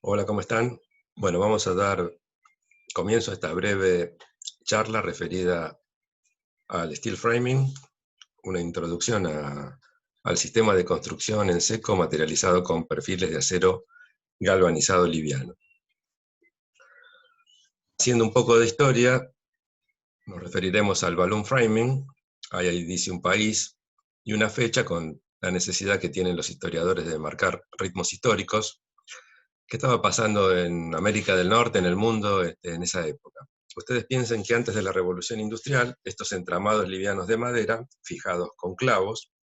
Hola, ¿cómo están? Bueno, vamos a dar comienzo a esta breve charla referida al steel framing, una introducción al sistema de construcción en seco materializado con perfiles de acero galvanizado liviano. Haciendo un poco de historia, nos referiremos al balloon framing. Ahí dice un país y una fecha con la necesidad que tienen los historiadores de marcar ritmos históricos. ¿Qué estaba pasando en América del Norte, en el mundo, en esa época? Ustedes piensen que antes de la Revolución Industrial, estos entramados livianos de madera, fijados con clavos,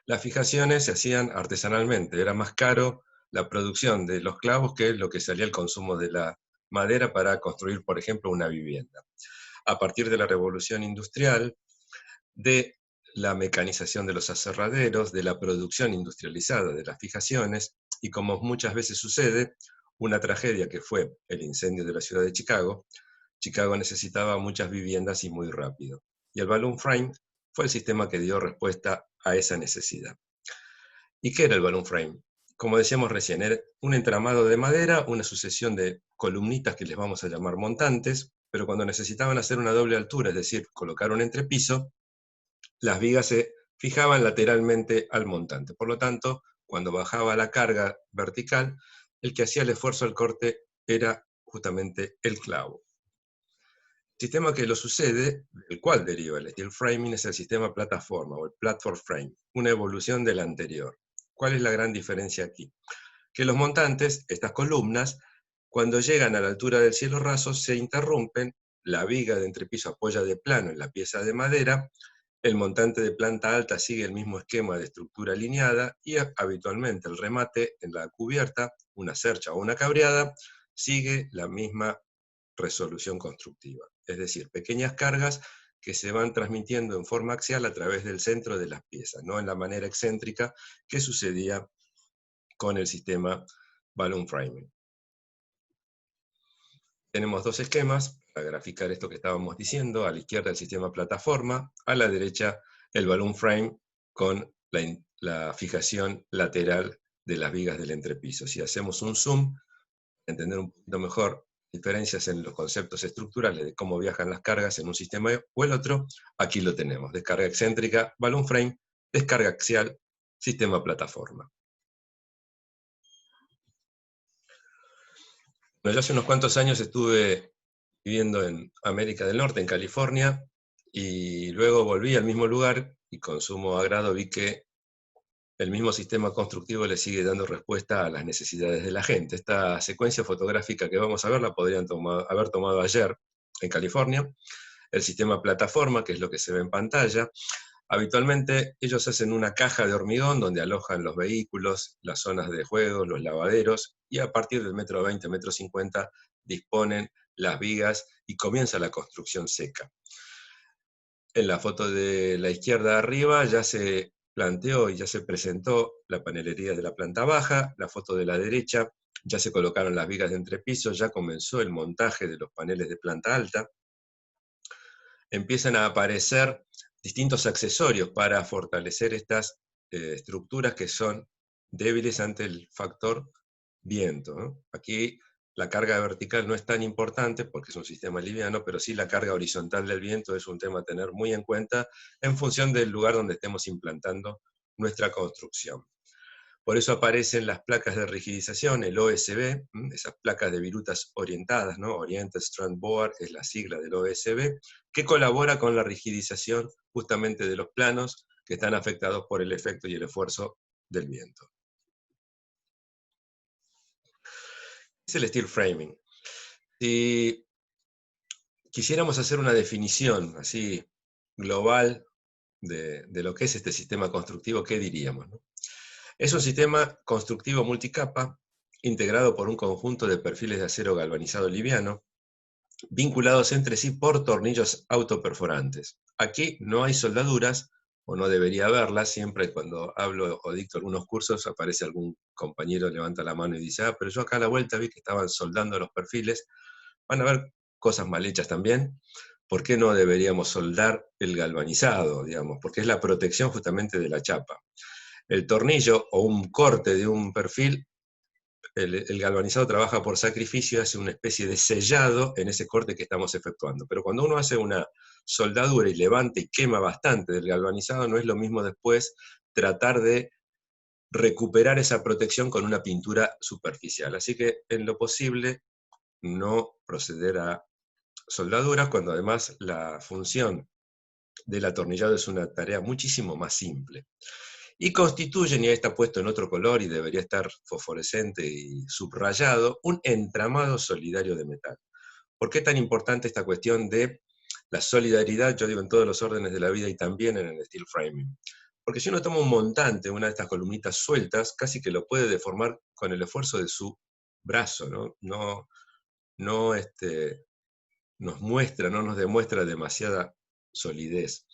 las fijaciones se hacían artesanalmente. Era más caro la producción de los clavos que lo que salía el consumo de la madera para construir, por ejemplo, una vivienda. A partir de la Revolución Industrial, de la mecanización de los aserraderos, de la producción industrializada de las fijaciones, y como muchas veces sucede, una tragedia que fue el incendio de la ciudad de Chicago. Chicago necesitaba muchas viviendas y muy rápido. Y el balloon frame fue el sistema que dio respuesta a esa necesidad. ¿Y qué era el balloon frame? Como decíamos recién, era un entramado de madera, una sucesión de columnitas que les vamos a llamar montantes, pero cuando necesitaban hacer una doble altura, es decir, colocar un entrepiso, las vigas se fijaban lateralmente al montante. Por lo tanto, cuando bajaba la carga vertical, el que hacía el esfuerzo al corte era justamente el clavo. El sistema que lo sucede, del cual deriva el steel framing, es el sistema plataforma o el platform frame, una evolución del anterior. ¿Cuál es la gran diferencia aquí? Que los montantes, estas columnas, cuando llegan a la altura del cielo raso, se interrumpen, la viga de entrepiso apoya de plano en la pieza de madera, el montante de planta alta sigue el mismo esquema de estructura alineada y habitualmente el remate en la cubierta, una cercha o una cabreada, sigue la misma resolución constructiva. Es decir, pequeñas cargas que se van transmitiendo en forma axial a través del centro de las piezas, no en la manera excéntrica que sucedía con el sistema balloon framing. Tenemos dos esquemas para graficar esto que estábamos diciendo. A la izquierda el sistema plataforma, a la derecha el balloon frame con la fijación lateral de las vigas del entrepiso. Si hacemos un zoom, entender un poquito mejor diferencias en los conceptos estructurales de cómo viajan las cargas en un sistema o el otro, aquí lo tenemos. Descarga excéntrica, balloon frame, descarga axial, sistema plataforma. Bueno, yo hace unos cuantos años estuve viviendo en América del Norte, en California, y luego volví al mismo lugar y con sumo agrado vi que el mismo sistema constructivo le sigue dando respuesta a las necesidades de la gente. Esta secuencia fotográfica que vamos a ver la podrían haber tomado ayer en California. El sistema plataforma, que es lo que se ve en pantalla, habitualmente ellos hacen una caja de hormigón donde alojan los vehículos, las zonas de juego, los lavaderos, y a partir del metro 20, metro 50 disponen las vigas y comienza la construcción seca. En la foto de la izquierda arriba ya se planteó y ya se presentó la panelería de la planta baja. La foto de la derecha ya se colocaron las vigas de entrepiso, ya comenzó el montaje de los paneles de planta alta. Empiezan a aparecer distintos accesorios para fortalecer estas estructuras que son débiles ante el factor viento, ¿no? Aquí la carga vertical no es tan importante porque es un sistema liviano, pero sí la carga horizontal del viento es un tema a tener muy en cuenta en función del lugar donde estemos implantando nuestra construcción. Por eso aparecen las placas de rigidización, el OSB, esas placas de virutas orientadas, ¿no? Oriented Strand Board es la sigla del OSB, que colabora con la rigidización justamente de los planos que están afectados por el efecto y el esfuerzo del viento. Es el steel framing. Si quisiéramos hacer una definición así global de lo que es este sistema constructivo, ¿qué diríamos, no? Es un sistema constructivo multicapa, integrado por un conjunto de perfiles de acero galvanizado liviano, vinculados entre sí por tornillos autoperforantes. Aquí no hay soldaduras, o no debería haberlas. Siempre cuando hablo o dicto algunos cursos aparece algún compañero, levanta la mano y dice, pero yo acá a la vuelta vi que estaban soldando los perfiles. Van a haber cosas mal hechas también. ¿Por qué no deberíamos soldar el galvanizado, digamos? Porque es la protección justamente de la chapa. El tornillo o un corte de un perfil el galvanizado trabaja por sacrificio, hace una especie de sellado en ese corte que estamos efectuando. Pero cuando uno hace una soldadura y levanta y quema bastante del galvanizado, no es lo mismo después tratar de recuperar esa protección con una pintura superficial. Así que en lo posible no proceder a soldaduras, cuando además la función del atornillado es una tarea muchísimo más simple. Y constituyen, y ahí está puesto en otro color y debería estar fosforescente y subrayado, un entramado solidario de metal. ¿Por qué tan importante esta cuestión de la solidaridad, yo digo, en todos los órdenes de la vida y también en el steel framing? Porque si uno toma un montante, una de estas columnitas sueltas, casi que lo puede deformar con el esfuerzo de su brazo, ¿no? No nos demuestra demasiada solidez.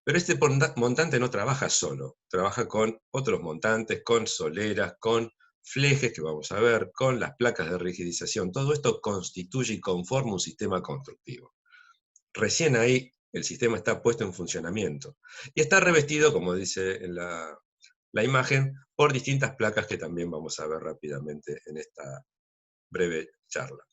Pero este montante no trabaja solo, trabaja con otros montantes, con soleras, con flejes que vamos a ver, con las placas de rigidización. Todo esto constituye y conforma un sistema constructivo. Recién ahí el sistema está puesto en funcionamiento. Y está revestido, como dice en la imagen, por distintas placas que también vamos a ver rápidamente en esta breve charla.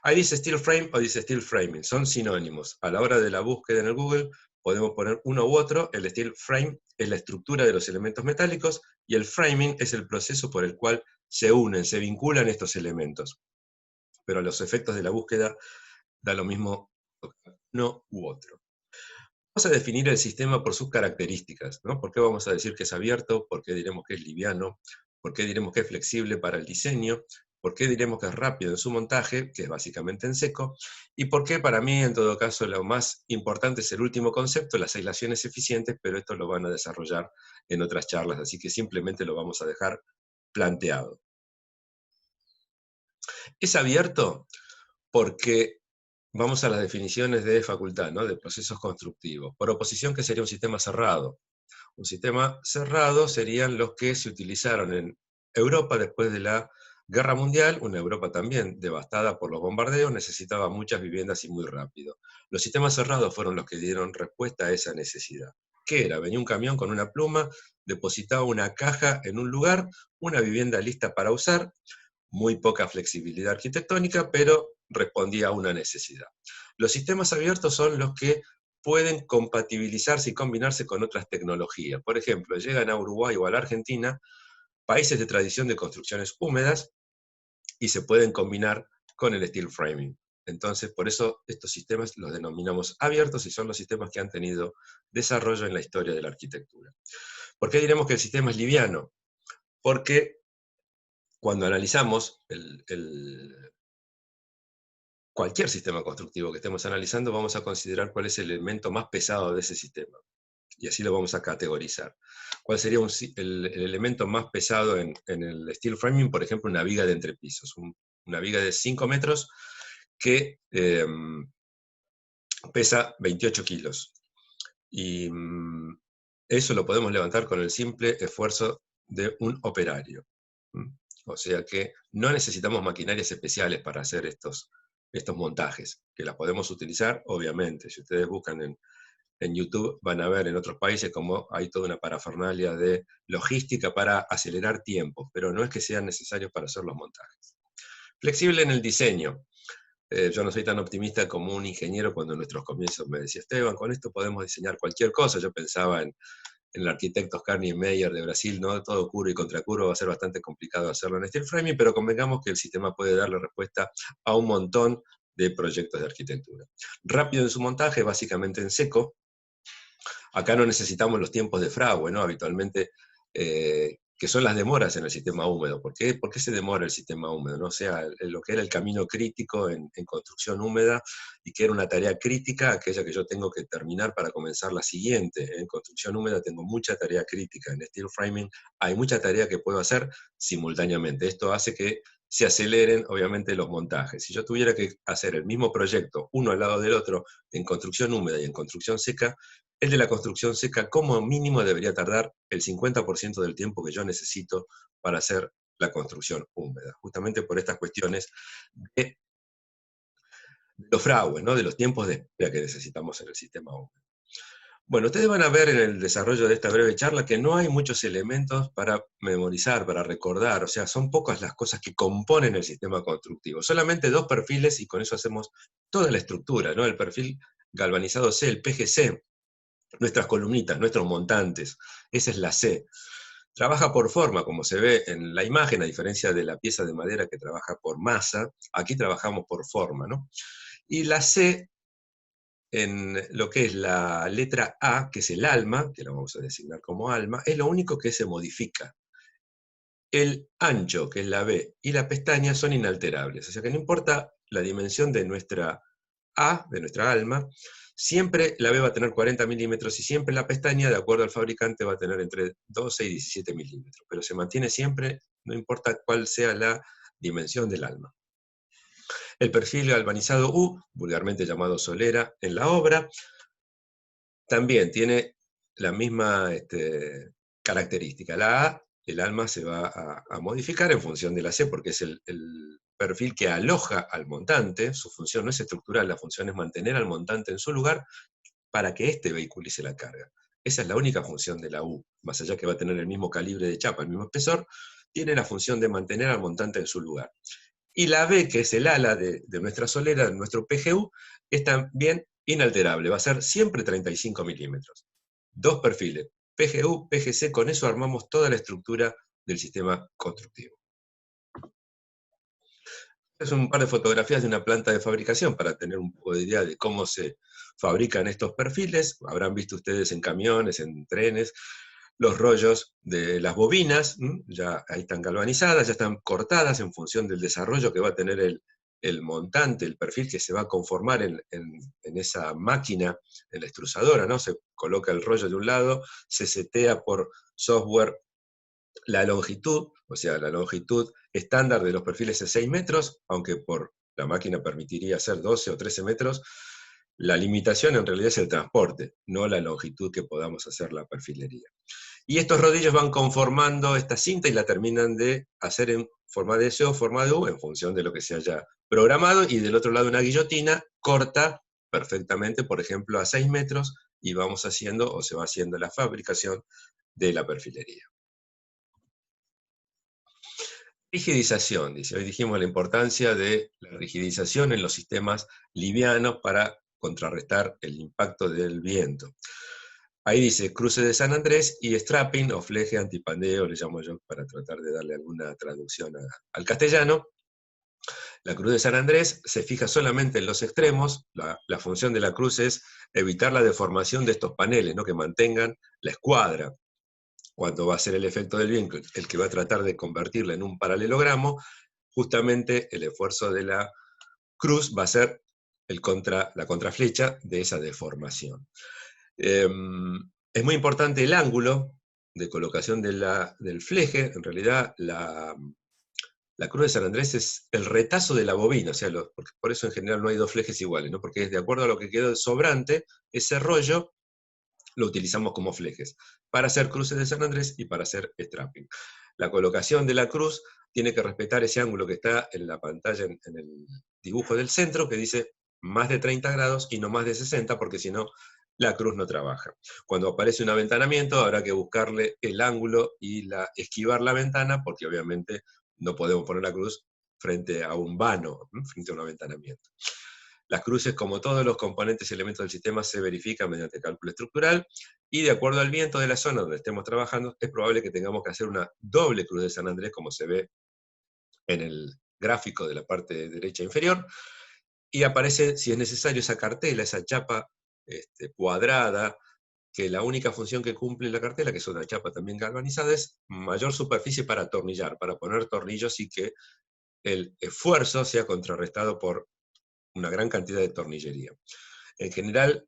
Ahí dice steel frame o dice steel framing, son sinónimos. A la hora de la búsqueda en el Google podemos poner uno u otro. El steel frame es la estructura de los elementos metálicos y el framing es el proceso por el cual se unen, se vinculan estos elementos. Pero a los efectos de la búsqueda da lo mismo uno u otro. Vamos a definir el sistema por sus características, ¿no? ¿Por qué vamos a decir que es abierto? ¿Por qué diremos que es liviano? ¿Por qué diremos que es flexible para el diseño? ¿Por qué diremos que es rápido en su montaje, que es básicamente en seco? ¿Y por qué para mí, en todo caso, lo más importante es el último concepto, las aislaciones eficientes, pero esto lo van a desarrollar en otras charlas, así que simplemente lo vamos a dejar planteado. Es abierto porque vamos a las definiciones de facultad, ¿no? De procesos constructivos. Por oposición, ¿qué sería un sistema cerrado? Un sistema cerrado serían los que se utilizaron en Europa después de la Guerra Mundial, una Europa también devastada por los bombardeos, necesitaba muchas viviendas y muy rápido. Los sistemas cerrados fueron los que dieron respuesta a esa necesidad. ¿Qué era? Venía un camión con una pluma, depositaba una caja en un lugar, una vivienda lista para usar, muy poca flexibilidad arquitectónica, pero respondía a una necesidad. Los sistemas abiertos son los que pueden compatibilizarse y combinarse con otras tecnologías. Por ejemplo, llegan a Uruguay o a la Argentina países de tradición de construcciones húmedas y se pueden combinar con el steel framing. Entonces, por eso estos sistemas los denominamos abiertos y son los sistemas que han tenido desarrollo en la historia de la arquitectura. ¿Por qué diremos que el sistema es liviano? Porque cuando analizamos cualquier sistema constructivo que estemos analizando, vamos a considerar cuál es el elemento más pesado de ese sistema. Y así lo vamos a categorizar. ¿Cuál sería el elemento más pesado en el steel framing? Por ejemplo, una viga de entrepisos. Una viga de 5 metros que pesa 28 kilos. Y eso lo podemos levantar con el simple esfuerzo de un operario. O sea que no necesitamos maquinarias especiales para hacer estos montajes, que las podemos utilizar, obviamente. Si ustedes buscan en YouTube, van a ver en otros países cómo hay toda una parafernalia de logística para acelerar tiempos, pero no es que sean necesarios para hacer los montajes. Flexible en el diseño. Yo no soy tan optimista como un ingeniero cuando en nuestros comienzos me decía, Esteban, con esto podemos diseñar cualquier cosa. Yo pensaba en el arquitecto Oscar Niemeyer de Brasil, ¿no? Todo curvo y contracurvo, va a ser bastante complicado hacerlo en steel framing, pero convengamos que el sistema puede darle respuesta a un montón de proyectos de arquitectura. Rápido en su montaje, básicamente en seco. Acá no necesitamos los tiempos de fragüe, ¿no? Habitualmente, que son las demoras en el sistema húmedo. ¿Por qué se demora el sistema húmedo? ¿No? O sea, lo que era el camino crítico en construcción húmeda y que era una tarea crítica, aquella que yo tengo que terminar para comenzar la siguiente. En construcción húmeda tengo mucha tarea crítica. En steel framing hay mucha tarea que puedo hacer simultáneamente. Esto hace que se aceleren, obviamente, los montajes. Si yo tuviera que hacer el mismo proyecto, uno al lado del otro, en construcción húmeda y en construcción seca, el de la construcción seca como mínimo debería tardar el 50% del tiempo que yo necesito para hacer la construcción húmeda, justamente por estas cuestiones de los fragües, ¿no? De los tiempos de espera que necesitamos en el sistema húmedo. Bueno, ustedes van a ver en el desarrollo de esta breve charla que no hay muchos elementos para memorizar, para recordar, o sea, son pocas las cosas que componen el sistema constructivo. Solamente 2 perfiles y con eso hacemos toda la estructura, ¿no? El perfil galvanizado C, el PGC, nuestras columnitas, nuestros montantes, esa es la C. Trabaja por forma, como se ve en la imagen, a diferencia de la pieza de madera que trabaja por masa, aquí trabajamos por forma, ¿no? Y la C, en lo que es la letra A, que es el alma, que lo vamos a designar como alma, es lo único que se modifica. El ancho, que es la B, y la pestaña son inalterables, o sea que no importa la dimensión de nuestra A, de nuestra alma, siempre la B va a tener 40 milímetros y siempre la pestaña, de acuerdo al fabricante, va a tener entre 12 y 17 milímetros, pero se mantiene siempre, no importa cuál sea la dimensión del alma. El perfil galvanizado U, vulgarmente llamado solera en la obra, también tiene la misma característica. La A, el alma se va a modificar en función de la C, porque es el perfil que aloja al montante. Su función no es estructural, la función es mantener al montante en su lugar para que éste vehiculice la carga. Esa es la única función de la U, más allá que va a tener el mismo calibre de chapa, el mismo espesor, tiene la función de mantener al montante en su lugar. Y la B, que es el ala de nuestra solera, de nuestro PGU, es también inalterable, va a ser siempre 35 milímetros. 2 perfiles, PGU, PGC, con eso armamos toda la estructura del sistema constructivo. Es un par de fotografías de una planta de fabricación para tener un poco de idea de cómo se fabrican estos perfiles. Habrán visto ustedes en camiones, en trenes, los rollos de las bobinas, ya ahí están galvanizadas, ya están cortadas en función del desarrollo que va a tener el montante, el perfil que se va a conformar en esa máquina, en la extrusadora, ¿no? Se coloca el rollo de un lado, se setea por software la longitud, o sea, la longitud estándar de los perfiles es 6 metros, aunque por la máquina permitiría ser 12 o 13 metros, la limitación en realidad es el transporte, no la longitud que podamos hacer la perfilería. Y estos rodillos van conformando esta cinta y la terminan de hacer en forma de S o forma de U, en función de lo que se haya programado, y del otro lado una guillotina corta perfectamente, por ejemplo, a 6 metros, y vamos haciendo, o se va haciendo la fabricación de la perfilería. Rigidización, dice. Hoy dijimos la importancia de la rigidización en los sistemas livianos para contrarrestar el impacto del viento. Ahí dice cruce de San Andrés y strapping o fleje antipandeo, le llamo yo para tratar de darle alguna traducción al castellano. La cruz de San Andrés se fija solamente en los extremos, la función de la cruz es evitar la deformación de estos paneles, ¿no? Que mantengan la escuadra. Cuando va a ser el efecto del viento, el que va a tratar de convertirla en un paralelogramo, justamente el esfuerzo de la cruz va a ser la contraflecha de esa deformación. Es muy importante el ángulo de colocación del fleje. En realidad, la cruz de San Andrés es el retazo de la bobina, o sea, porque por eso en general no hay 2 flejes iguales, ¿no? Porque de acuerdo a lo que quedó sobrante, ese rollo lo utilizamos como flejes, para hacer cruces de San Andrés y para hacer strapping. La colocación de la cruz tiene que respetar ese ángulo que está en la pantalla, en el dibujo del centro, que dice más de 30 grados y no más de 60, porque si no, la cruz no trabaja. Cuando aparece un aventanamiento, habrá que buscarle el ángulo y esquivar la ventana, porque obviamente no podemos poner la cruz frente a un vano, frente a un aventanamiento. Las cruces, como todos los componentes y elementos del sistema, se verifican mediante cálculo estructural, y de acuerdo al viento de la zona donde estemos trabajando, es probable que tengamos que hacer una doble cruz de San Andrés, como se ve en el gráfico de la parte derecha inferior, y aparece, si es necesario, esa cartela, esa chapa cuadrada, que la única función que cumple la cartela, que es una chapa también galvanizada, es mayor superficie para atornillar, para poner tornillos y que el esfuerzo sea contrarrestado por una gran cantidad de tornillería. En general,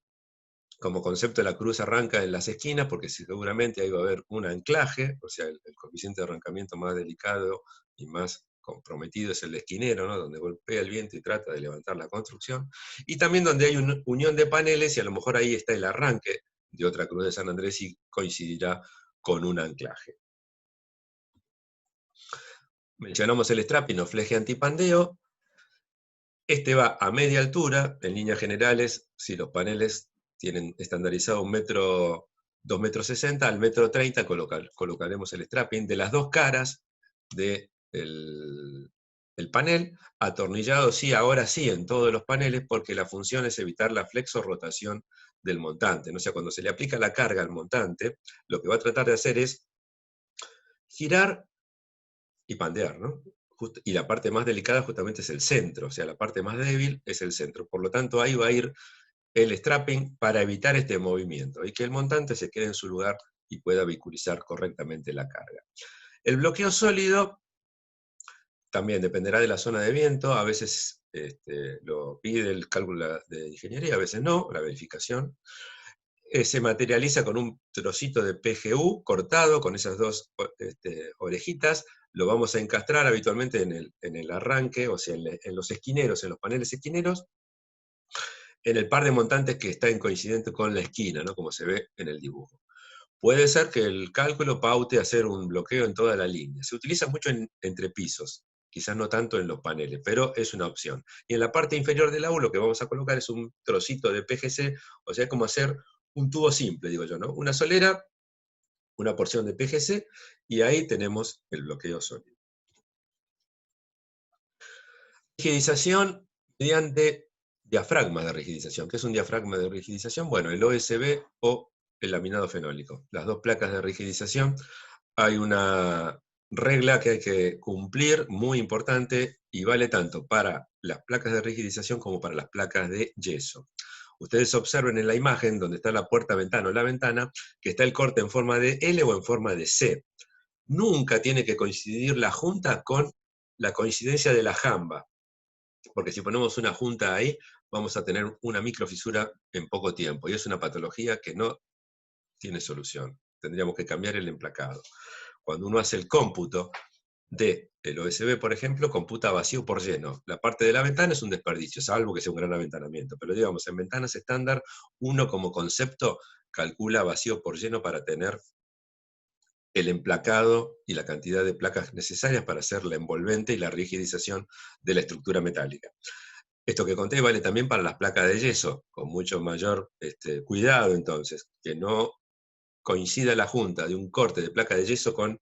como concepto, la cruz arranca en las esquinas, porque seguramente ahí va a haber un anclaje, o sea, el coeficiente de arrancamiento más delicado y más comprometido es el esquinero, ¿no? Donde golpea el viento y trata de levantar la construcción, y también donde hay una unión de paneles, y a lo mejor ahí está el arranque de otra cruz de San Andrés y coincidirá con un anclaje. Mencionamos el strapping o fleje antipandeo. Este va a media altura, en líneas generales, si los paneles tienen estandarizado 2,60 m, al 1,30 m colocaremos el strapping de las dos caras del el panel, atornillado sí, ahora sí, en todos los paneles, porque la función es evitar la flexo-rotación del montante, ¿no? O sea, cuando se le aplica la carga al montante, lo que va a tratar de hacer es girar y pandear, ¿no? Y la parte más delicada justamente es el centro, o sea, la parte más débil es el centro. Por lo tanto, ahí va a ir el strapping para evitar este movimiento y que el montante se quede en su lugar y pueda vehiculizar correctamente la carga. El bloqueo sólido también dependerá de la zona de viento, a veces lo pide el cálculo de ingeniería, a veces no, la verificación. Se materializa con un trocito de PGU cortado, con esas dos orejitas, lo vamos a encastrar habitualmente en el arranque, o sea, en los esquineros, en los paneles esquineros, en el par de montantes que está en coincidente con la esquina, ¿no? Como se ve en el dibujo. Puede ser que el cálculo paute hacer un bloqueo en toda la línea. Se utiliza mucho entre pisos, quizás no tanto en los paneles, pero es una opción. Y en la parte inferior del aula lo que vamos a colocar es un trocito de PGC, o sea, como hacer un tubo simple, digo yo, ¿no? Una solera, una porción de PGC, y ahí tenemos el bloqueo sólido. Rigidización mediante diafragma de rigidización. ¿Qué es un diafragma de rigidización? Bueno, el OSB o el laminado fenólico. Las dos placas de rigidización. Hay una regla que hay que cumplir, muy importante, y vale tanto para las placas de rigidización como para las placas de yeso. Ustedes observen en la imagen, donde está la puerta-ventana o la ventana, que está el corte en forma de L o en forma de C. Nunca tiene que coincidir la junta con la coincidencia de la jamba, porque si ponemos una junta ahí, vamos a tener una microfisura en poco tiempo, y es una patología que no tiene solución. Tendríamos que cambiar el emplacado. Cuando uno hace el cómputo del OSB, por ejemplo, computa vacío por lleno. La parte de la ventana es un desperdicio, salvo que sea un gran aventanamiento. Pero digamos, en ventanas estándar, uno como concepto calcula vacío por lleno para tener el emplacado y la cantidad de placas necesarias para hacer la envolvente y la rigidización de la estructura metálica. Esto que conté vale también para las placas de yeso, con mucho mayor cuidado entonces, que no coincida la junta de un corte de placa de yeso con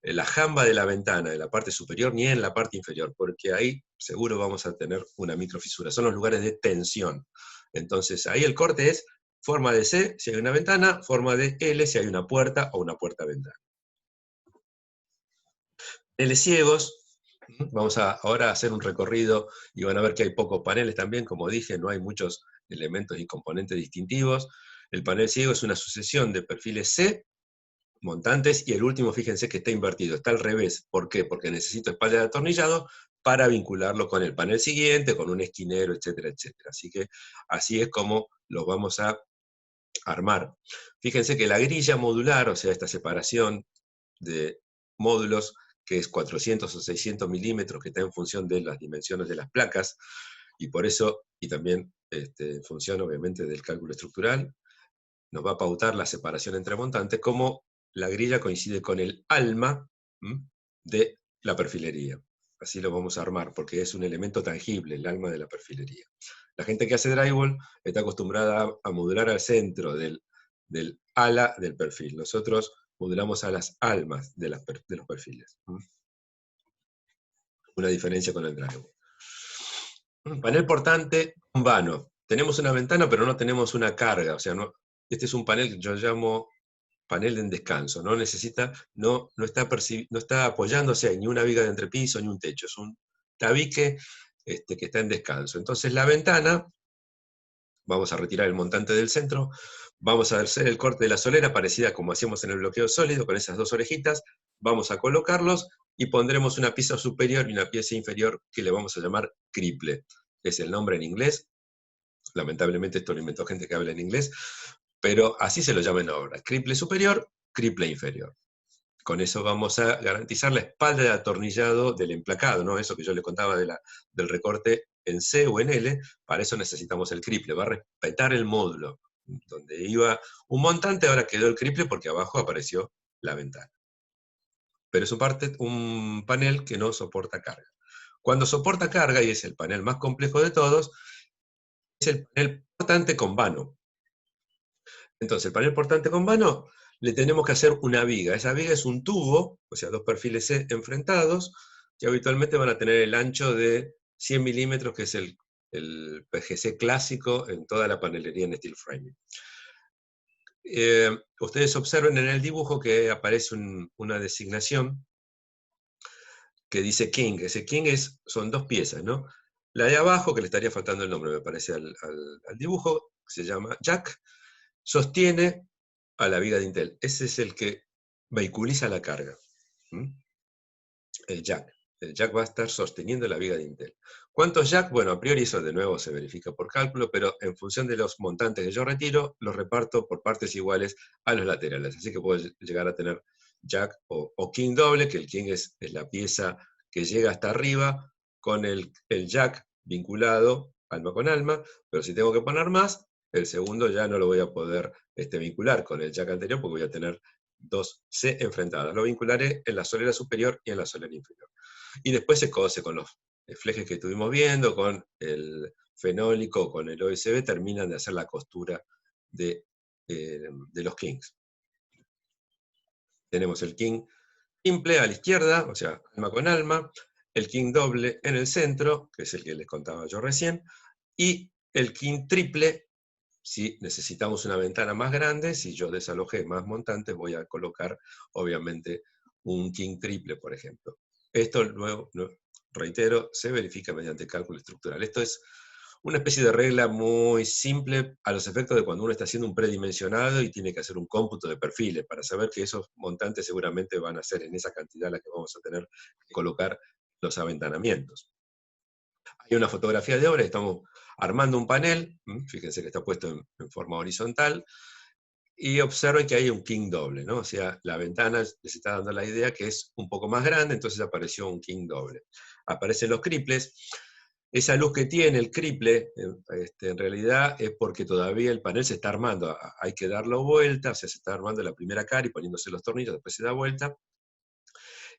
la jamba de la ventana, en la parte superior ni en la parte inferior, porque ahí seguro vamos a tener una microfisura. Son los lugares de tensión. Entonces ahí el corte es forma de C si hay una ventana, forma de L si hay una puerta o una puerta-ventana. Paneles ciegos, vamos ahora a hacer un recorrido y van a ver que hay pocos paneles también, como dije, no hay muchos elementos y componentes distintivos. El panel ciego es una sucesión de perfiles C, montantes, y el último, fíjense que está invertido, está al revés. ¿Por qué? Porque necesito espalda de atornillado para vincularlo con el panel siguiente, con un esquinero, etcétera, etcétera. Así que así es como lo vamos a armar. Fíjense que la grilla modular, o sea, esta separación de módulos, que es 400 o 600 milímetros, que está en función de las dimensiones de las placas, y por eso, y también en función obviamente del cálculo estructural, nos va a pautar la separación entre montantes, como la grilla coincide con el alma de la perfilería. Así lo vamos a armar, porque es un elemento tangible, el alma de la perfilería. La gente que hace drywall está acostumbrada a modular al centro del ala del perfil. Nosotros modulamos a las almas de los perfiles. Una diferencia con el drywall. Panel portante, un vano. Tenemos una ventana, pero no tenemos una carga. O sea, no, este es un panel que yo llamo panel en descanso. No necesita, no está apoyándose en ni una viga de entrepiso ni un techo. Es un tabique que está en descanso. Entonces la ventana, vamos a retirar el montante del centro, vamos a hacer el corte de la solera, parecida como hacíamos en el bloqueo sólido, con esas dos orejitas, vamos a colocarlos y pondremos una pieza superior y una pieza inferior que le vamos a llamar criple. Es el nombre en inglés. Lamentablemente esto lo inventó gente que habla en inglés, pero así se lo llama en obra. Criple superior, criple inferior. Con eso vamos a garantizar la espalda de atornillado del emplacado, ¿no? Eso que yo le contaba del recorte en C o en L, para eso necesitamos el criple, va a respetar el módulo. Donde iba un montante, ahora quedó el criple porque abajo apareció la ventana. Pero es un panel que no soporta carga. Cuando soporta carga, y es el panel más complejo de todos, es el panel portante con vano. Entonces, el panel portante con vano le tenemos que hacer una viga. Esa viga es un tubo, o sea, dos perfiles C enfrentados, que habitualmente van a tener el ancho de 100 milímetros, que es el PGC clásico en toda la panelería en steel framing. Ustedes observen en el dibujo que aparece una designación que dice King. Ese King son dos piezas, ¿no? La de abajo, que le estaría faltando el nombre, me parece, al dibujo, se llama Jack, sostiene a la viga de Intel. Ese es el que vehiculiza la carga. ¿Mm? El jack. El jack va a estar sosteniendo la viga de Intel. ¿Cuántos jack? Bueno, a priori eso de nuevo se verifica por cálculo, pero en función de los montantes que yo retiro, los reparto por partes iguales a los laterales. Así que puedo llegar a tener jack o king doble, que el king es la pieza que llega hasta arriba, con el jack vinculado alma con alma, pero si tengo que poner más, el segundo ya no lo voy a poder vincular con el jack anterior, porque voy a tener dos C enfrentadas. Lo vincularé en la solera superior y en la solera inferior. Y después se cose con los flejes que estuvimos viendo, con el fenólico, con el OSB, terminan de hacer la costura de los kings. Tenemos el king simple a la izquierda, o sea, alma con alma, el king doble en el centro, que es el que les contaba yo recién, y el king triple, si necesitamos una ventana más grande, si yo desalojé más montantes, voy a colocar, obviamente, un king triple, por ejemplo. Esto, luego, reitero, se verifica mediante cálculo estructural. Esto es una especie de regla muy simple a los efectos de cuando uno está haciendo un predimensionado y tiene que hacer un cómputo de perfiles para saber que esos montantes seguramente van a ser en esa cantidad la que vamos a tener que colocar los aventanamientos. Hay una fotografía de obra, estamos armando un panel, fíjense que está puesto en forma horizontal, y observen que hay un king doble, ¿no? O sea, la ventana les está dando la idea que es un poco más grande, entonces apareció un king doble. Aparecen los triples. Esa luz que tiene el triple, en realidad es porque todavía el panel se está armando. Hay que darlo vuelta, o sea, se está armando la primera cara y poniéndose los tornillos, después se da vuelta.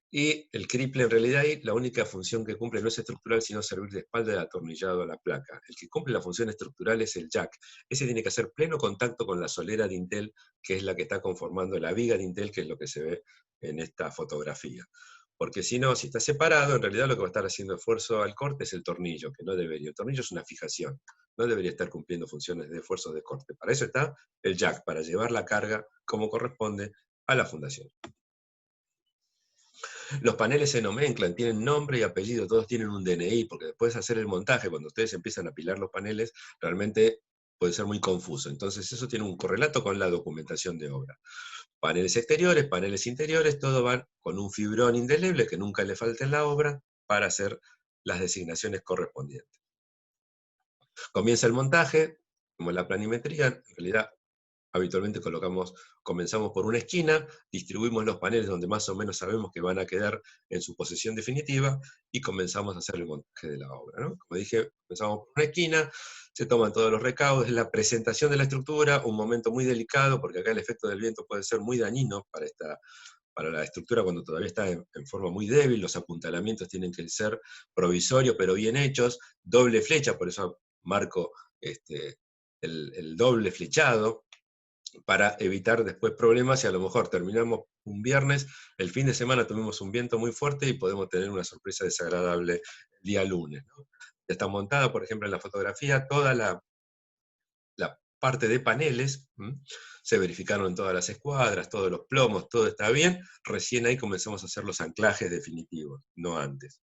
Y el triple en realidad ahí la única función que cumple no es estructural, sino servir de espalda de atornillado a la placa. El que cumple la función estructural es el jack. Ese tiene que hacer pleno contacto con la solera de Intel, que es la que está conformando la viga de Intel, que es lo que se ve en esta fotografía. Porque si no, si está separado, en realidad lo que va a estar haciendo esfuerzo al corte es el tornillo, que no debería. El tornillo es una fijación, no debería estar cumpliendo funciones de esfuerzo de corte. Para eso está el jack, para llevar la carga como corresponde a la fundación. Los paneles se nomenclan, tienen nombre y apellido, todos tienen un DNI, porque después de hacer el montaje, cuando ustedes empiezan a apilar los paneles, realmente puede ser muy confuso. Entonces eso tiene un correlato con la documentación de obra. Paneles exteriores, paneles interiores, todo van con un fibrón indeleble que nunca le falte en la obra para hacer las designaciones correspondientes. Comienza el montaje, como la planimetría, en realidad habitualmente comenzamos por una esquina, distribuimos los paneles donde más o menos sabemos que van a quedar en su posición definitiva y comenzamos a hacer el montaje de la obra, ¿no? Como dije, comenzamos por una esquina, se toman todos los recaudos, es la presentación de la estructura, un momento muy delicado porque acá el efecto del viento puede ser muy dañino para la estructura cuando todavía está en forma muy débil, los apuntalamientos tienen que ser provisorios pero bien hechos, doble flecha, por eso marco el doble flechado, para evitar después problemas y a lo mejor terminamos un viernes, el fin de semana tuvimos un viento muy fuerte y podemos tener una sorpresa desagradable el día lunes, ¿no? Ya está montada, por ejemplo, en la fotografía, toda la parte de paneles, se verificaron todas las escuadras, todos los plomos, todo está bien, recién ahí comenzamos a hacer los anclajes definitivos, no antes.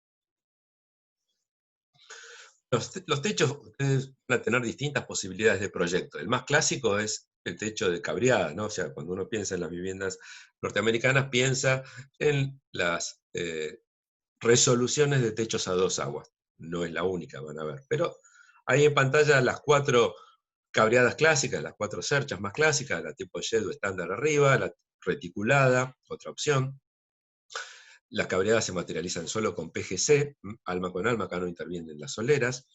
Los techos, ustedes van a tener distintas posibilidades de proyecto. El más clásico es el techo de cabreada, ¿no? O sea, cuando uno piensa en las viviendas norteamericanas, piensa en las resoluciones de techos a dos aguas. No es la única, van a ver. Pero ahí en pantalla las 4 cabreadas clásicas, las 4 cerchas más clásicas, la tipo Shed o estándar arriba, la reticulada, otra opción. Las cabreadas se materializan solo con PGC, alma con alma, acá no intervienen las soleras.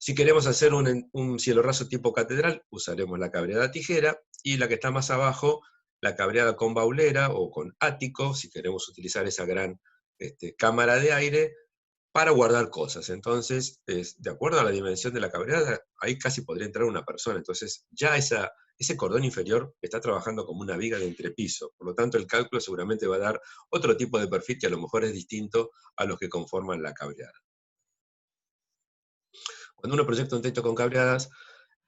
Si queremos hacer un cielo raso tipo catedral, usaremos la cabreada tijera, y la que está más abajo, la cabreada con baulera o con ático, si queremos utilizar esa gran cámara de aire para guardar cosas. Entonces, de acuerdo a la dimensión de la cabreada, ahí casi podría entrar una persona. Entonces, ya esa ese cordón inferior está trabajando como una viga de entrepiso, por lo tanto el cálculo seguramente va a dar otro tipo de perfil que a lo mejor es distinto a los que conforman la cableada. Cuando uno proyecta un techo con cableadas,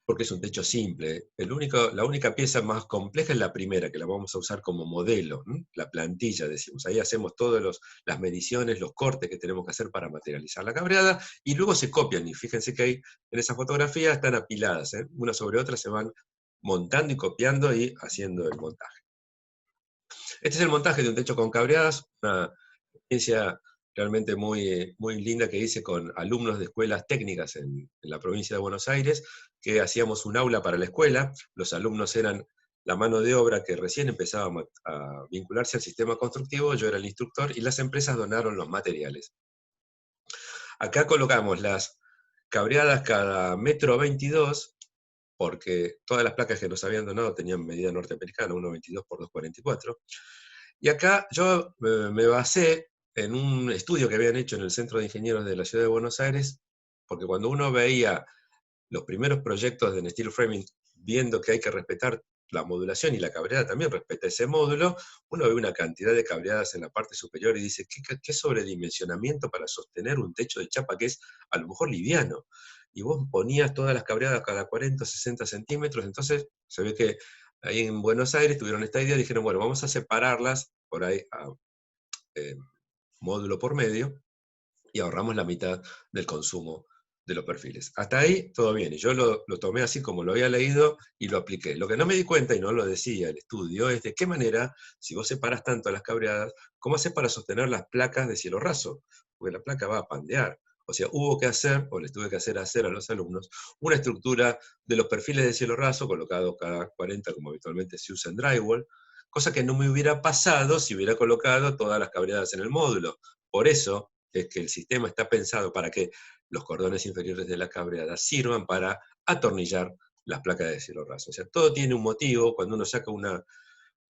porque es un techo simple, la única pieza más compleja es la primera, que la vamos a usar como modelo, la plantilla, decimos. Ahí hacemos todas las mediciones, los cortes que tenemos que hacer para materializar la cableada, y luego se copian, y fíjense que ahí en esa fotografía están apiladas, una sobre otra se van montando y copiando y haciendo el montaje. Este es el montaje de un techo con cableadas, una experiencia realmente muy, muy linda que hice con alumnos de escuelas técnicas en la provincia de Buenos Aires, que hacíamos un aula para la escuela, los alumnos eran la mano de obra que recién empezaba a vincularse al sistema constructivo, yo era el instructor, y las empresas donaron los materiales. Acá colocamos las cableadas cada 1,22 m, porque todas las placas que nos habían donado tenían medida norteamericana, 1,22 por 2,44, y acá yo me basé en un estudio que habían hecho en el Centro de Ingenieros de la Ciudad de Buenos Aires, porque cuando uno veía los primeros proyectos de steel framing, viendo que hay que respetar la modulación y la cableada también respeta ese módulo, uno ve una cantidad de cableadas en la parte superior y dice, ¿qué sobredimensionamiento para sostener un techo de chapa que es a lo mejor liviano? Y vos ponías todas las cableadas cada 40 o 60 centímetros, entonces se ve que ahí en Buenos Aires tuvieron esta idea, dijeron, bueno, vamos a separarlas por ahí a módulo por medio, y ahorramos la mitad del consumo de los perfiles. Hasta ahí todo bien, y yo lo tomé así como lo había leído y lo apliqué. Lo que no me di cuenta, y no lo decía el estudio, es de qué manera, si vos separás tanto las cableadas, ¿cómo haces para sostener las placas de cielo raso? Porque la placa va a pandear. O sea, hubo que hacer, o les tuve que hacer a los alumnos, una estructura de los perfiles de cielo raso, colocado cada 40, como habitualmente se usa en drywall, cosa que no me hubiera pasado si hubiera colocado todas las cableadas en el módulo. Por eso es que el sistema está pensado para que los cordones inferiores de la cableada sirvan para atornillar las placas de cielo raso. O sea, todo tiene un motivo, cuando uno saca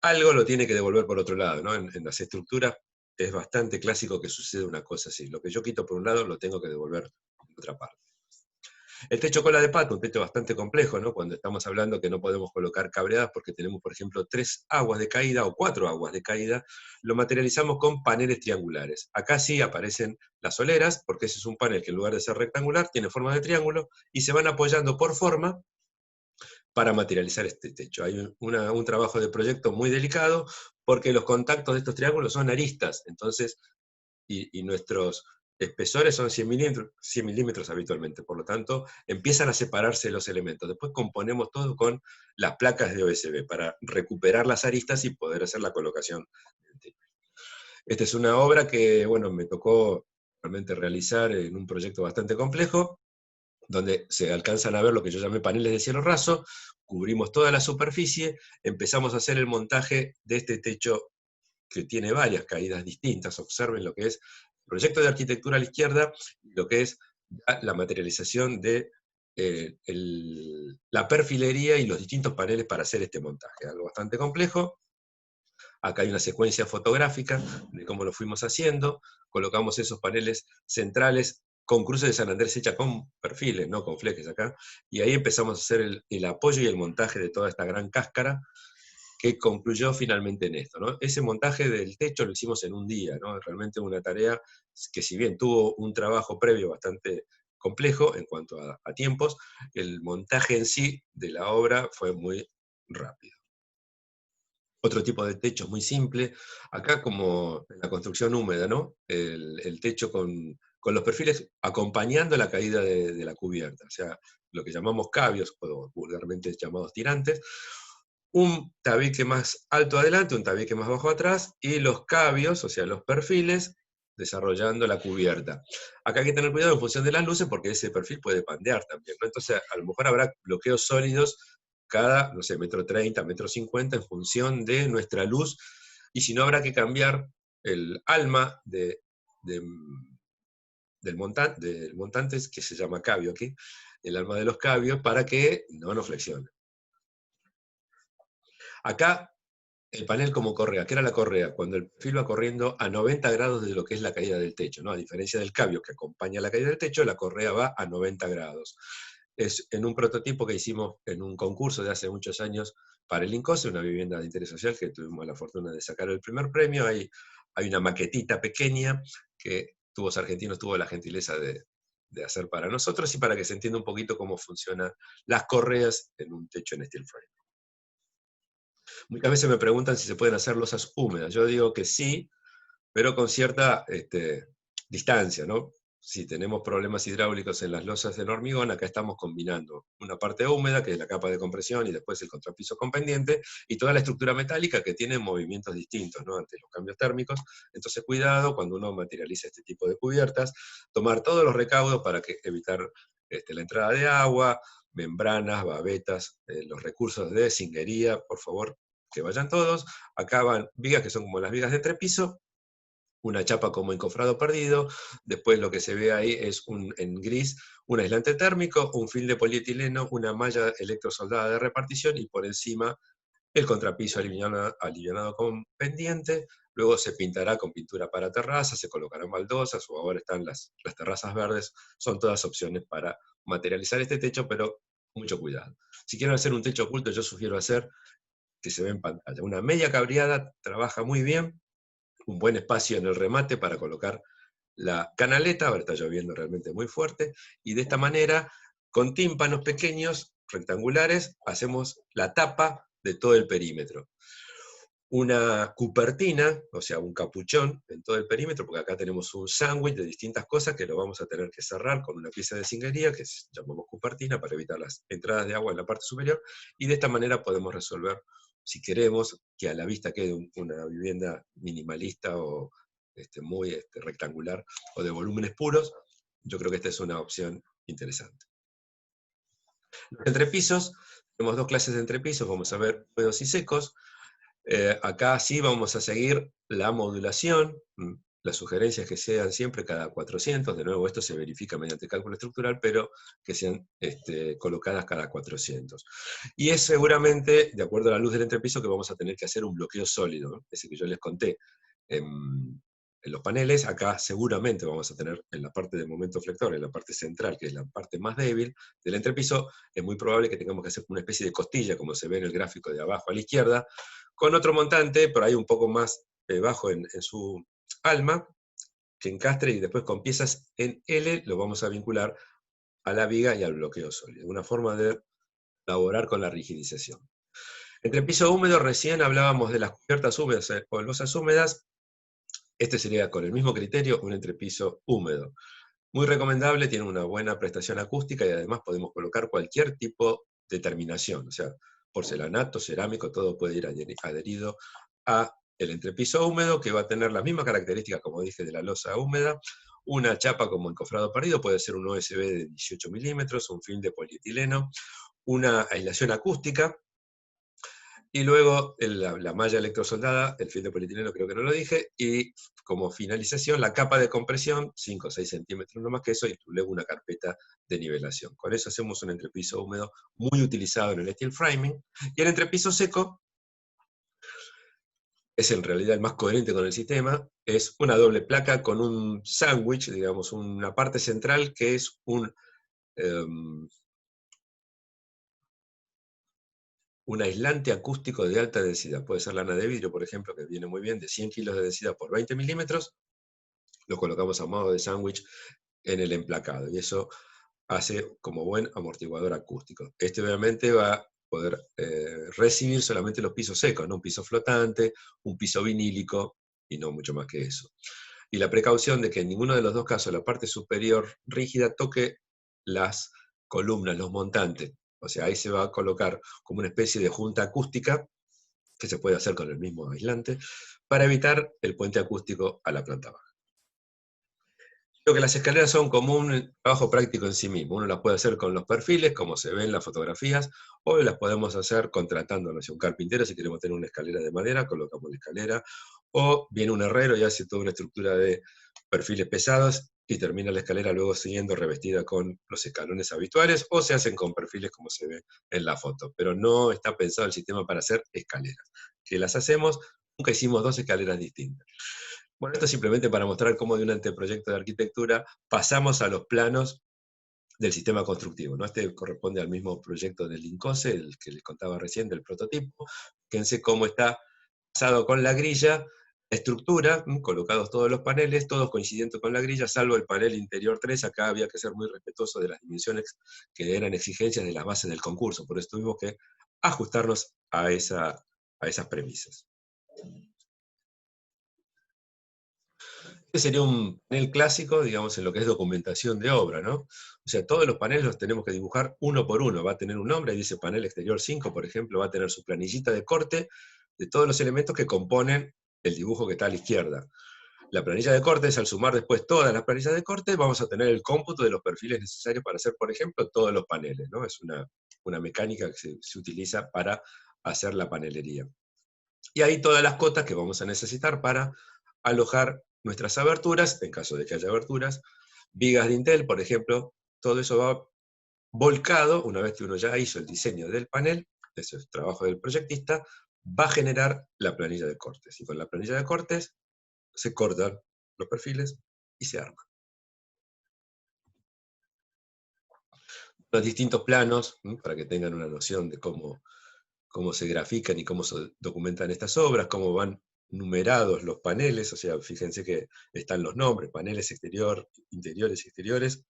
algo lo tiene que devolver por otro lado, ¿no? En las estructuras es bastante clásico que suceda una cosa así. Lo que yo quito por un lado lo tengo que devolver por otra parte. El techo cola de pato, un techo bastante complejo, ¿no? Cuando estamos hablando que no podemos colocar cableadas porque tenemos, por ejemplo, 3 aguas de caída o 4 aguas de caída, lo materializamos con paneles triangulares. Acá sí aparecen las soleras, porque ese es un panel que en lugar de ser rectangular, tiene forma de triángulo, y se van apoyando por forma para materializar este techo. Hay un trabajo de proyecto muy delicado, porque los contactos de estos triángulos son aristas, entonces, y nuestros espesores son 100 milímetros habitualmente, por lo tanto, empiezan a separarse los elementos. Después componemos todo con las placas de OSB para recuperar las aristas y poder hacer la colocación. Esta es una obra que, bueno, me tocó realmente realizar en un proyecto bastante complejo, donde se alcanzan a ver lo que yo llamé paneles de cielo raso, cubrimos toda la superficie, empezamos a hacer el montaje de este techo que tiene varias caídas distintas. Observen lo que es el proyecto de arquitectura a la izquierda, y lo que es la materialización de la perfilería y los distintos paneles para hacer este montaje. Algo bastante complejo. Acá hay una secuencia fotográfica de cómo lo fuimos haciendo. Colocamos esos paneles centrales con cruces de San Andrés hecha con perfiles, no con fleques acá, y ahí empezamos a hacer el apoyo y el montaje de toda esta gran cáscara, que concluyó finalmente en esto, ¿no? Ese montaje del techo lo hicimos en un día, ¿no? Realmente una tarea que, si bien tuvo un trabajo previo bastante complejo en cuanto a tiempos, el montaje en sí de la obra fue muy rápido. Otro tipo de techo muy simple, acá como en la construcción húmeda, ¿no? El techo con los perfiles acompañando la caída de la cubierta, o sea, lo que llamamos cabios, o vulgarmente llamados tirantes, un tabique más alto adelante, un tabique más bajo atrás, y los cabios, o sea, los perfiles, desarrollando la cubierta. Acá hay que tener cuidado en función de las luces, porque ese perfil puede pandear también, ¿no? Entonces, a lo mejor habrá bloqueos sólidos cada, no sé, 1,30 m, 1,50 m, en función de nuestra luz, y si no, habrá que cambiar el alma del montante, que se llama cabio aquí, el alma de los cabios, para que no nos flexione. Acá, el panel como correa. ¿Qué era la correa? Cuando el perfil va corriendo a 90 grados de lo que es la caída del techo, ¿no? A diferencia del cabio que acompaña la caída del techo, la correa va a 90 grados. es en un prototipo que hicimos en un concurso de hace muchos años para el INCOSE, una vivienda de interés social que tuvimos la fortuna de sacar el primer premio. Hay una maquetita pequeña que Tubos Argentinos tuvo la gentileza de hacer para nosotros y para que se entienda un poquito cómo funcionan las correas en un techo en steel frame. Muchas veces me preguntan si se pueden hacer losas húmedas. Yo digo que sí, pero con cierta distancia, ¿no? Si tenemos problemas hidráulicos en las losas del hormigón, acá estamos combinando una parte húmeda, que es la capa de compresión, y después el contrapiso con pendiente, y toda la estructura metálica que tiene movimientos distintos, ¿no?, ante los cambios térmicos. Entonces, cuidado cuando uno materializa este tipo de cubiertas, tomar todos los recaudos para evitar la entrada de agua, membranas, babetas, los recursos de zinguería, por favor, que vayan todos. Acá van vigas que son como las vigas de entrepiso, una chapa como encofrado perdido, después lo que se ve ahí es en gris un aislante térmico, un film de polietileno, una malla electrosoldada de repartición y por encima el contrapiso alivianado con pendiente. Luego se pintará con pintura para terrazas, se colocarán baldosas, o ahora están las terrazas verdes. Son todas opciones para materializar este techo, pero mucho cuidado. Si quieren hacer un techo oculto, yo sugiero hacer que se ve en pantalla. Una media cabreada trabaja muy bien, un buen espacio en el remate para colocar la canaleta, ahora está lloviendo realmente muy fuerte, y de esta manera, con tímpanos pequeños, rectangulares, hacemos la tapa de todo el perímetro. Una cupertina, o sea, un capuchón en todo el perímetro, porque acá tenemos un sándwich de distintas cosas que lo vamos a tener que cerrar con una pieza de zinguería, que llamamos cupertina, para evitar las entradas de agua en la parte superior, y de esta manera podemos resolver, si queremos que a la vista quede una vivienda minimalista o muy rectangular o de volúmenes puros. Yo creo que esta es una opción interesante. Los entrepisos, tenemos dos clases de entrepisos, vamos a ver húmedos y secos. Acá sí vamos a seguir la modulación. La sugerencia es que sean siempre cada 400, de nuevo esto se verifica mediante cálculo estructural, pero que sean colocadas cada 400. Y es seguramente, de acuerdo a la luz del entrepiso, que vamos a tener que hacer un bloqueo sólido, ¿no?, ese que yo les conté en los paneles. Acá seguramente vamos a tener en la parte de momento flector, en la parte central, que es la parte más débil del entrepiso, es muy probable que tengamos que hacer una especie de costilla, como se ve en el gráfico de abajo a la izquierda, con otro montante, por ahí un poco más bajo en su alma, que encastre, y después con piezas en L lo vamos a vincular a la viga y al bloqueo sólido. Una forma de laborar con la rigidización. Entrepiso húmedo, recién hablábamos de las cubiertas húmedas o losas húmedas. Este sería, con el mismo criterio, un entrepiso húmedo. Muy recomendable, tiene una buena prestación acústica y además podemos colocar cualquier tipo de terminación, o sea, porcelanato, cerámico, todo puede ir adherido a el entrepiso húmedo, que va a tener las mismas características, como dije, de la losa húmeda. Una chapa como encofrado perdido, puede ser un OSB de 18 milímetros, un film de polietileno, una aislación acústica, y luego la malla electrosoldada, el film de polietileno creo que no lo dije, y como finalización la capa de compresión, 5 o 6 centímetros, no más que eso, y luego una carpeta de nivelación. Con eso hacemos un entrepiso húmedo muy utilizado en el steel framing. Y el entrepiso seco es en realidad el más coherente con el sistema, es una doble placa con un sándwich, digamos, una parte central que es un aislante acústico de alta densidad. Puede ser lana de vidrio, por ejemplo, que viene muy bien, de 100 kilos de densidad por 20 milímetros. Lo colocamos a modo de sándwich en el emplacado, y eso hace como buen amortiguador acústico. Este obviamente va a poder recibir solamente los pisos secos, no un piso flotante, un piso vinílico, y no mucho más que eso. Y la precaución de que en ninguno de los dos casos la parte superior rígida toque las columnas, los montantes. O sea, ahí se va a colocar como una especie de junta acústica, que se puede hacer con el mismo aislante, para evitar el puente acústico a la planta baja. Creo que las escaleras son como un trabajo práctico en sí mismo. Uno las puede hacer con los perfiles, como se ve en las fotografías, o las podemos hacer contratando, no sé, un carpintero. Si queremos tener una escalera de madera, colocamos la escalera, o viene un herrero y hace toda una estructura de perfiles pesados, y termina la escalera luego siguiendo revestida con los escalones habituales, o se hacen con perfiles como se ve en la foto. Pero no está pensado el sistema para hacer escaleras. Que las hacemos, nunca hicimos dos escaleras distintas. Bueno, esto simplemente para mostrar cómo de un anteproyecto de arquitectura pasamos a los planos del sistema constructivo, ¿no? Este corresponde al mismo proyecto del INCOSE, el que les contaba recién del prototipo. Fíjense cómo está basado con la grilla, estructura, colocados todos los paneles, todos coincidiendo con la grilla, salvo el panel interior 3, acá había que ser muy respetuoso de las dimensiones que eran exigencias de las bases del concurso, por eso tuvimos que ajustarnos a esas premisas. Este sería un panel clásico, digamos, en lo que es documentación de obra, ¿no? O sea, todos los paneles los tenemos que dibujar uno por uno, va a tener un nombre, ahí dice panel exterior 5, por ejemplo, va a tener su planillita de corte de todos los elementos que componen el dibujo que está a la izquierda. La planilla de corte es al sumar después todas las planillas de corte, vamos a tener el cómputo de los perfiles necesarios para hacer, por ejemplo, todos los paneles, ¿no? Es una mecánica que se utiliza para hacer la panelería. Y ahí todas las cotas que vamos a necesitar para alojar nuestras aberturas, en caso de que haya aberturas, vigas de Intel, por ejemplo, todo eso va volcado, una vez que uno ya hizo el diseño del panel, ese es el trabajo del proyectista, va a generar la planilla de cortes. Y con la planilla de cortes se cortan los perfiles y se arma. Los distintos planos, para que tengan una noción de cómo se grafican y cómo se documentan estas obras, cómo van numerados los paneles, o sea, fíjense que están los nombres, paneles interiores y exteriores.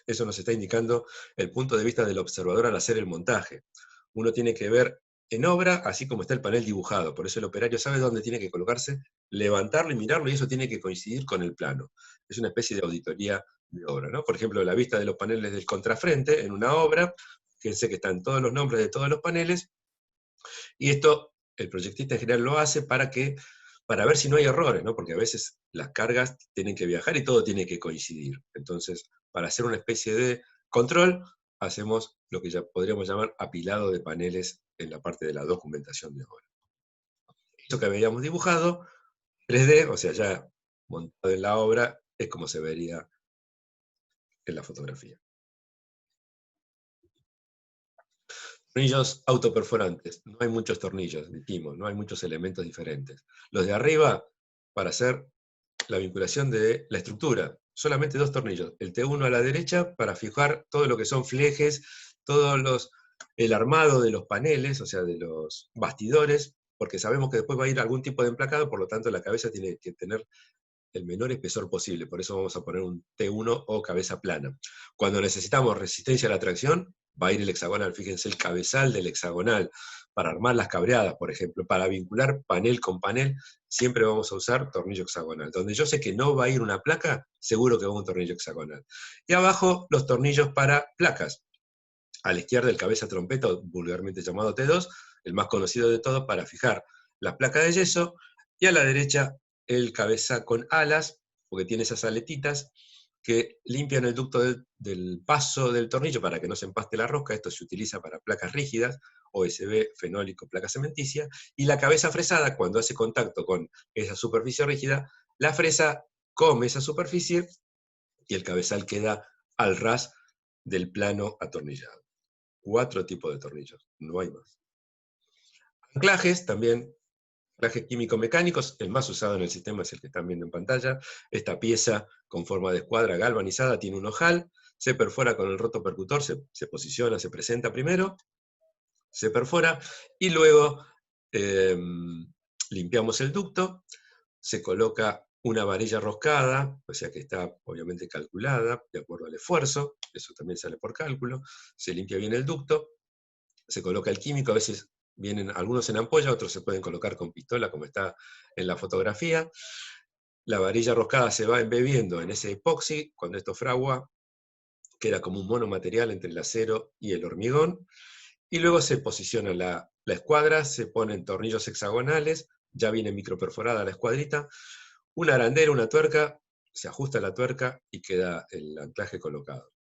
Eso nos está indicando el punto de vista del observador al hacer el montaje. Uno tiene que ver en obra, así como está el panel dibujado, por eso el operario sabe dónde tiene que colocarse, levantarlo y mirarlo, y eso tiene que coincidir con el plano. Es una especie de auditoría de obra, ¿no? Por ejemplo, la vista de los paneles del contrafrente en una obra, fíjense que están todos los nombres de todos los paneles, y esto el proyectista en general lo hace para ver si no hay errores, ¿no? Porque a veces las cargas tienen que viajar y todo tiene que coincidir. Entonces, para hacer una especie de control, hacemos lo que ya podríamos llamar apilado de paneles en la parte de la documentación de obra. Esto que habíamos dibujado, 3D, o sea, ya montado en la obra, es como se vería en la fotografía. Tornillos autoperforantes. No hay muchos tornillos, dijimos, no hay muchos elementos diferentes. Los de arriba, para hacer la vinculación de la estructura, solamente 2 tornillos. El T1 a la derecha para fijar todo lo que son flejes, el armado de los paneles, o sea, de los bastidores, porque sabemos que después va a ir algún tipo de emplacado, por lo tanto la cabeza tiene que tener el menor espesor posible, por eso vamos a poner un T1 o cabeza plana. Cuando necesitamos resistencia a la tracción, va a ir el hexagonal, fíjense el cabezal del hexagonal, para armar las cabreadas, por ejemplo, para vincular panel con panel, siempre vamos a usar tornillo hexagonal. Donde yo sé que no va a ir una placa, seguro que va un tornillo hexagonal. Y abajo, los tornillos para placas. A la izquierda el cabeza trompeta, vulgarmente llamado T2, el más conocido de todos, para fijar la placa de yeso, y a la derecha el cabeza con alas, porque tiene esas aletitas que limpian el ducto del paso del tornillo para que no se empaste la rosca. Esto se utiliza para placas rígidas, OSB, fenólico, placa cementicia, y la cabeza fresada, cuando hace contacto con esa superficie rígida, la fresa come esa superficie y el cabezal queda al ras del plano atornillado. 4 tipos de tornillos, no hay más. Anclajes también, anclajes químico-mecánicos, el más usado en el sistema es el que están viendo en pantalla. Esta pieza con forma de escuadra galvanizada tiene un ojal, se perfora con el rotopercutor, se posiciona, se presenta primero, se perfora, y luego limpiamos el ducto, se coloca una varilla roscada, o sea que está obviamente calculada de acuerdo al esfuerzo, eso también sale por cálculo, se limpia bien el ducto, se coloca el químico, a veces vienen algunos en ampolla, otros se pueden colocar con pistola, como está en la fotografía. La varilla roscada se va embebiendo en ese epoxi, cuando esto fragua, queda como un monomaterial entre el acero y el hormigón, y luego se posiciona la escuadra, se ponen tornillos hexagonales, ya viene microperforada la escuadrita, una arandela, una tuerca, se ajusta la tuerca y queda el anclaje colocado.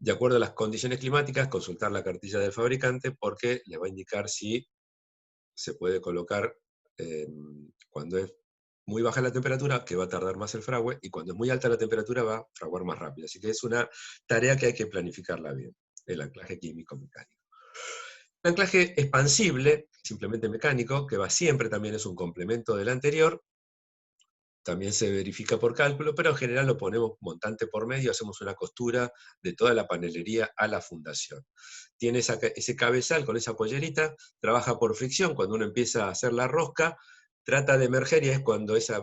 De acuerdo a las condiciones climáticas, consultar la cartilla del fabricante, porque le va a indicar si se puede colocar cuando es muy baja la temperatura, que va a tardar más el fragüe, y cuando es muy alta la temperatura va a fraguar más rápido. Así que es una tarea que hay que planificarla bien, el anclaje químico-mecánico. El anclaje expansible, simplemente mecánico, que va siempre, también es un complemento del anterior, también se verifica por cálculo, pero en general lo ponemos montante por medio, hacemos una costura de toda la panelería a la fundación. Tiene ese cabezal con esa pollerita, trabaja por fricción, cuando uno empieza a hacer la rosca, trata de emerger y es cuando ese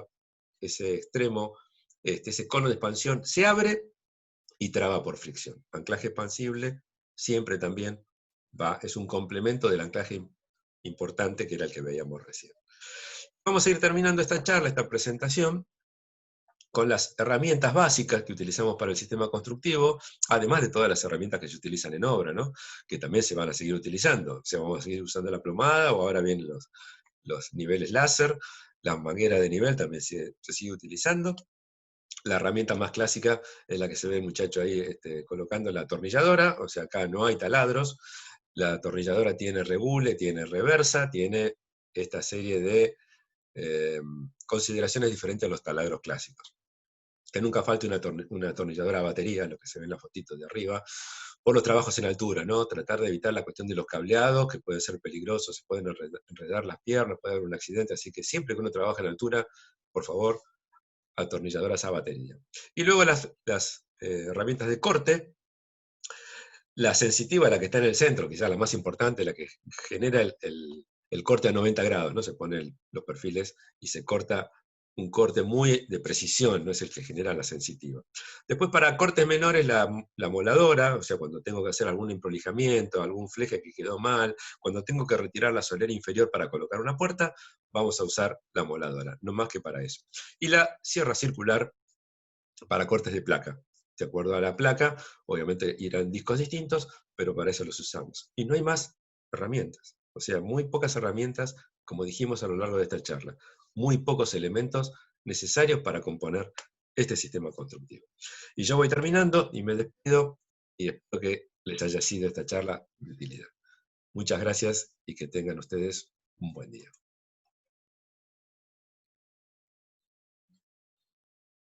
extremo, ese cono de expansión se abre y traba por fricción. Anclaje expansible siempre también es un complemento del anclaje importante que era el que veíamos recién. Vamos a ir terminando esta charla, esta presentación, con las herramientas básicas que utilizamos para el sistema constructivo, además de todas las herramientas que se utilizan en obra, ¿no? Que también se van a seguir utilizando. O sea, vamos a seguir usando la plomada, o ahora vienen los niveles láser, la manguera de nivel también se sigue utilizando. La herramienta más clásica es la que se ve el muchacho ahí colocando la atornilladora, o sea, acá no hay taladros. La atornilladora tiene regule, tiene reversa, tiene esta serie de consideraciones diferentes a los taladros clásicos. Que nunca falte una atornilladora a batería, lo que se ve en la fotito de arriba, por los trabajos en altura, ¿no? Tratar de evitar la cuestión de los cableados, que pueden ser peligrosos, se pueden enredar las piernas, puede haber un accidente, así que siempre que uno trabaja en altura, por favor, atornilladoras a batería. Y luego las herramientas de corte, la sensitiva, la que está en el centro, quizás la más importante, la que genera el corte a 90 grados, ¿no? Se ponen los perfiles y se corta un corte muy de precisión, no es el que genera la sensitiva. Después para cortes menores la moladora, o sea, cuando tengo que hacer algún improlijamiento, algún fleje que quedó mal, cuando tengo que retirar la solera inferior para colocar una puerta, vamos a usar la moladora, no más que para eso. Y la sierra circular para cortes de placa. De acuerdo a la placa, obviamente irán discos distintos, pero para eso los usamos. Y no hay más herramientas. O sea, muy pocas herramientas, como dijimos a lo largo de esta charla. Muy pocos elementos necesarios para componer este sistema constructivo. Y yo voy terminando y me despido y espero que les haya sido esta charla de utilidad. Muchas gracias y que tengan ustedes un buen día.